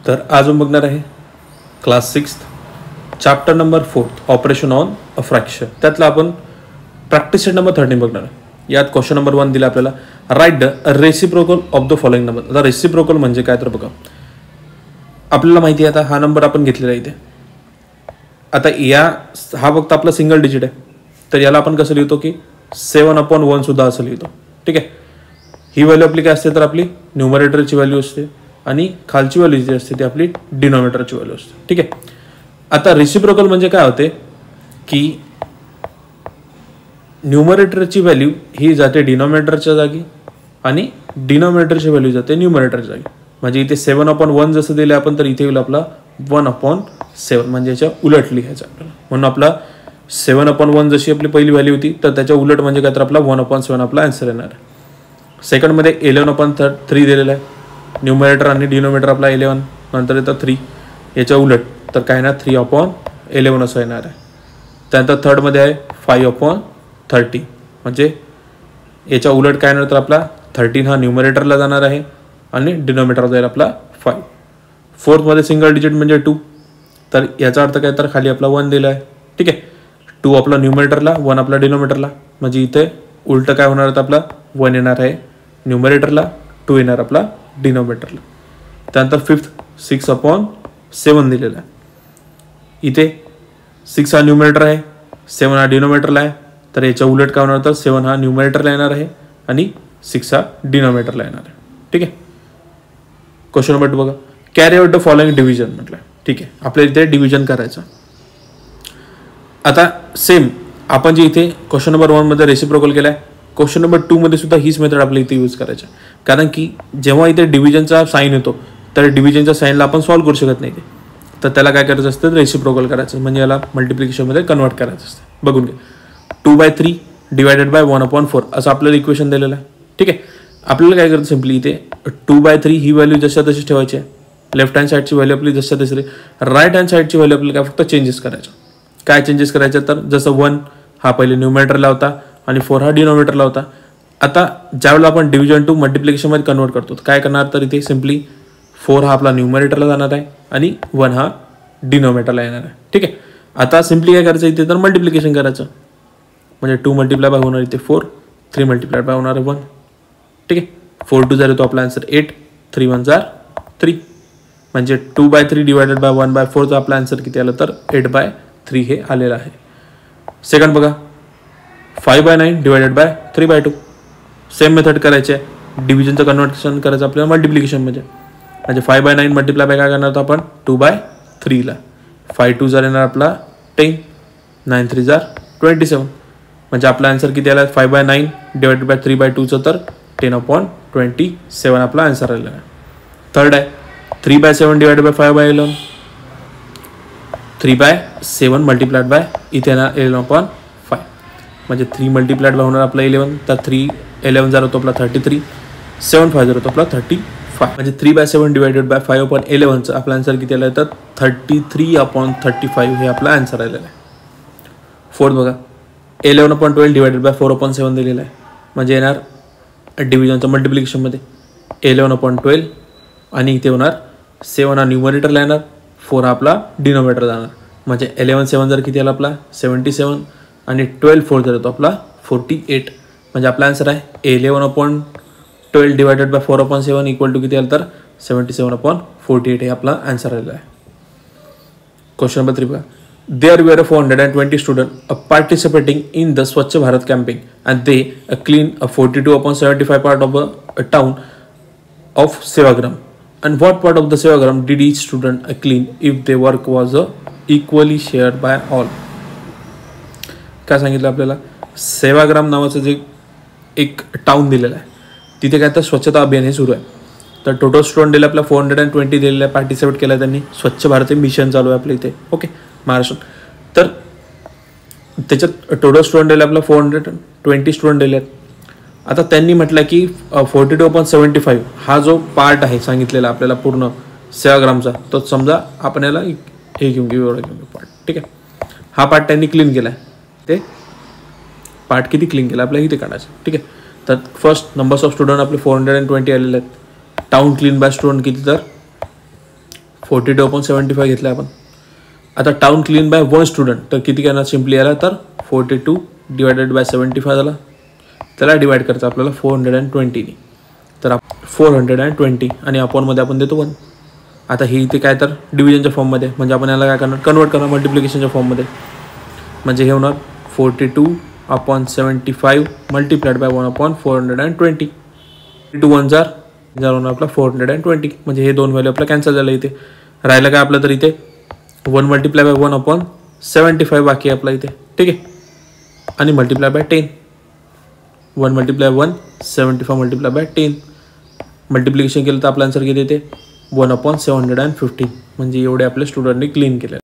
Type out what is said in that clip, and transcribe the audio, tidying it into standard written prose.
तर आज आपण बघणार आहे class 6 chapter number 4 operation on a fraction. त्यातला आपण प्रॅक्टिस सेट नंबर 13 बघणार आहे. यात क्वेश्चन नंबर 1 दिला आपल्याला, write the reciprocal of the following number. आता रेसिप्रोकल म्हणजे काय तर बघा, आपल्याला माहिती आहे आता हा नंबर आपण घेतलेला आहे इथे. आता हा फक्त आपला सिंगल डिजिट आहे, तर याला आपण कसं लिहितो की 7/1 सुद्धा असं लिहितो. ठीक आहे. ही व्हॅल्यू आपली काय असते तर आपली न्यूमरेटरची व्हॅल्यू असते आणि खालची व्हॅल्यू जी असते ती आपली डिनॉमिनेटरची व्हॅल्यू असते. ठीक आहे. आता रेसिप्रोकल म्हणजे काय होते की न्यूमरेटरची व्हॅल्यू ही जाते डिनॉमिनेटरच्या जागी आणि डिनॉमिनेटरची व्हॅल्यू जाते न्यूमरेटरच्या जागी. म्हणजे इथे 7/1 जसं दिलं आपण, तर इथे येईल आपला 1/7, म्हणजे याच्या उलट लिहायचं आपल्याला. म्हणून आपला 7/1 जशी आपली पहिली व्हॅल्यू होती, तर त्याच्या उलट म्हणजे काय तर आपला 1/7 आपला आन्सर येणार आहे. सेकंडमध्ये 11/3 दिलेला आहे. न्यूमरेटर आणि डिनॉमिनेटर आपला 11, नंतर येतं 3. याच्या उलट तर काय ना 3/11 असं येणार आहे. त्यानंतर थर्डमध्ये आहे 5/30, म्हणजे याच्या उलट काय येणार तर आपला 13 हा न्यूमरेटरला जाणार आहे आणि डिनॉमिनेटर जाईल आपला 5. फोर्थमध्ये सिंगल डिजिट म्हणजे 2, तर याचा अर्थ काय तर खाली आपला 1 दिला आहे. ठीक आहे. 2 आपला न्यूमरेटरला, 1 आपला डिनॉमिनेटरला, म्हणजे इथे उलट काय होणार तर आपला 1 येणार आहे न्यूमरेटरला, 2 येणार आपला डिनॉमिनेटरला. त्यानंतर फिफ्थ 6/7 दिलेला आहे. इथे 6 हा न्यूमरेटर आहे, 7 हा डिनॉमिनेटरला आहे, तर याच्या उलट काय होणार तर 7 हा न्यूमरेटरला येणार आहे आणि 6 हा डिनॉमिनेटरला येणार आहे. ठीक आहे. क्वेश्चन नंबर 2 बघा, carry out the following division म्हटलं. ठीक आहे. आपल्याला इथे डिव्हिजन करायचं. आता सेम आपण जे इथे क्वेश्चन नंबर 1 मध्ये रेसिप्रोकल केला आहे, क्वेश्चन नंबर 2 मध्ये सुद्धा हीच मेथड आपल्या इथे यूज करायची. कारण की जेव्हा इथे डिव्हिजनचा साईन येतो, तर डिव्हिजनच्या साईनला आपण सॉल्व्ह करू शकत नाही ते, तर त्याला काय करायचं असतं रेसिप्रोकल करायचं, म्हणजे याला मल्टिप्लिकेशनमध्ये कन्वर्ट करायचं असतं. बघून घ्या, 2/3 डिवायडेड बाय 1/4 असं आपल्याला इक्वेशन दिलेलं आहे. ठीक आहे. आपल्याला काय करायचं सिम्पली इथे 2/3 ही व्हॅल्यू जशा तशी ठेवायची आहे. लेफ्ट हँड साईडची व्हॅल्यू आपली जशा तशी, राईट हँड साईडची व्हॅल्यू आपल्याला काय फक्त चेंजेस करायचं. काय चेंजेस करायचं तर जसं 1 हा पहिले न्यूमरेटरला होता आणि 4 हा डिनॉमिनेटरला होता. आता ज्यावेळेला आपण डिव्हिजन टू मल्टिप्लिकेशनमध्ये कन्वर्ट करतो, काय करणार तर इथे सिम्पली 4 हा आपला न्यूमरेटरला जाणार आहे आणि 1 हा डिनॉमिनेटरला येणार आहे. ठीक आहे. आता सिम्पली काय करायचं इथे तर मल्टिप्लिकेशन करायचं, म्हणजे 2 मल्टिप्लाय बाय होणार इथे 4, 3 मल्टिप्लाय बाय होणार आहे 1. ठीक आहे. 4 2 येतो आपला आन्सर 8, 3 1 3, म्हणजे 2/3 डिवायडेड बाय 1/4चा आपला आन्सर किती आलं तर 8/3 हे आलेलं आहे. सेकंड बघा, 5/9 डिवायडेड बाय 3/2. सेम मेथड करायची आहे, डिव्हिजनचं कन्वर्टेशन करायचं आपल्याला मल्टिप्लिकेशनमध्ये. म्हणजे 5/9 मल्टिप्लाय बाय काय करणार होतो आपण 2/3 ला. 5 2 येणार आपला 10, 9 3 27, म्हणजे आपला आन्सर किती आला 5/9 डिवायडेड बाय 3/2चं तर 10/27 आपला आन्सर आलेला आहे. थर्ड आहे 3/7 डिवायडेड बाय 5/11, 3/7 मल्टिप्लाइड बाय इथे येणार 11/5, म्हणजे 3 मल्टिप्लाइड बाय होणार आपला 11, तर 3 11 होतो आपला 33, 7 5 होतो आपला 35, म्हणजे 3/7 डिवायडेड बाय 5/11चं आपला आन्सर किती आला तर 33/35 हे आपला आन्सर आलेला आहे. फोर्थ बघा, 11/12 डिवायडेड बाय 4/7 दिलेला आहे, म्हणजे येणार डिव्हिजनचं मल्टिप्लिकेशनमध्ये 11/12 आणि इथे होणार 7 हा न्यूमरेटरला येणार, 4 हा आपला डिनॉमिनेटर जाणार, म्हणजे 11/7 जर किती आला आपला 77 आणि 12/4 येतो आपला 48, म्हणजे आपला आन्सर आहे 11/12 डिवायडेड बाय 4/7 इक्वल टू किती आलं तर 77/48 हे आपला आन्सर आलेला आहे. क्वेश्चन नंबर 3 बघा, there were 420 student participating in the स्वच्छ Bharat campaign and they clean 42/75 part of a town of Sevagram. And what part of the Sevagram did each student clean if their work was equally shared by all? काय सांगितलं आपल्याला, सेवाग्राम नावाचं जे एक town दिलेलं आहे, तिथे काय तर स्वच्छता अभियान हे सुरू आहे. तर टोटल स्टुडंट दिले आपल्या 420 दिलेलं आहे, पार्टिसिपेट केलं त्यांनी. स्वच्छ भारत मिशन चालू आहे आपल्या इथे. ओके, महाराष्ट्र. तर त्याच्यात टोटल स्टुडंट दिले आपल्या 420 स्टुडंट दिले आहेत. आता त्यांनी म्हटलं की 42/75 हा जो पार्ट आहे सांगितलेला आपल्याला पूर्ण सेवाग्रामचा, तो समजा आपण याला हे घेऊन घेऊ, एवढा घेऊन घेऊ पार्ट. ठीक आहे. हा पार्ट त्यांनी क्लीन केला आहे. ते पार्ट किती क्लीन केला आपल्याला इथे काढायचं. ठीक आहे. तर फर्स्ट नंबर्स ऑफ स्टुडंट आपले 420 आलेले आहेत. टाउन क्लीन बाय स्टुडंट किती तर 42/75 घेतलं आपण. आता टाउन क्लीन बाय 1 स्टुडंट, तर किती करणार सिम्पली याला, तर 42 डिवायडेड बाय 75 झाला. त्याला डिवाइड करायचं आपल्याला 420ने, तर 420 आणि अपॉनमध्ये आपण देतो 1. आता हे इथे काय तर डिव्हिजनच्या फॉर्ममध्ये, म्हणजे आपण याला काय करणार, कन्वर्ट करणार मल्टिप्लिकेशनच्या फॉर्ममध्ये. म्हणजे हे होणार 42/75 मल्टिप्लाइड बाय 1/420. 2 1 जार होणार आपला 420. म्हणजे हे दोन व्हॅल्यू आपला कॅन्सल झालं. इथे राहिलं काय आपलं, तर इथे 1 मल्टिप्लाय बाय 1/75 बाकी आहे आपला इथे. ठीक आहे. आणि multiply by 10. 1 multiply 1 75 multiply by 10. Multiplication केलं तर आपला आन्सर किती येते 1/715. म्हणजे एवढे आपल्या स्टुडंटनी क्लीन केले.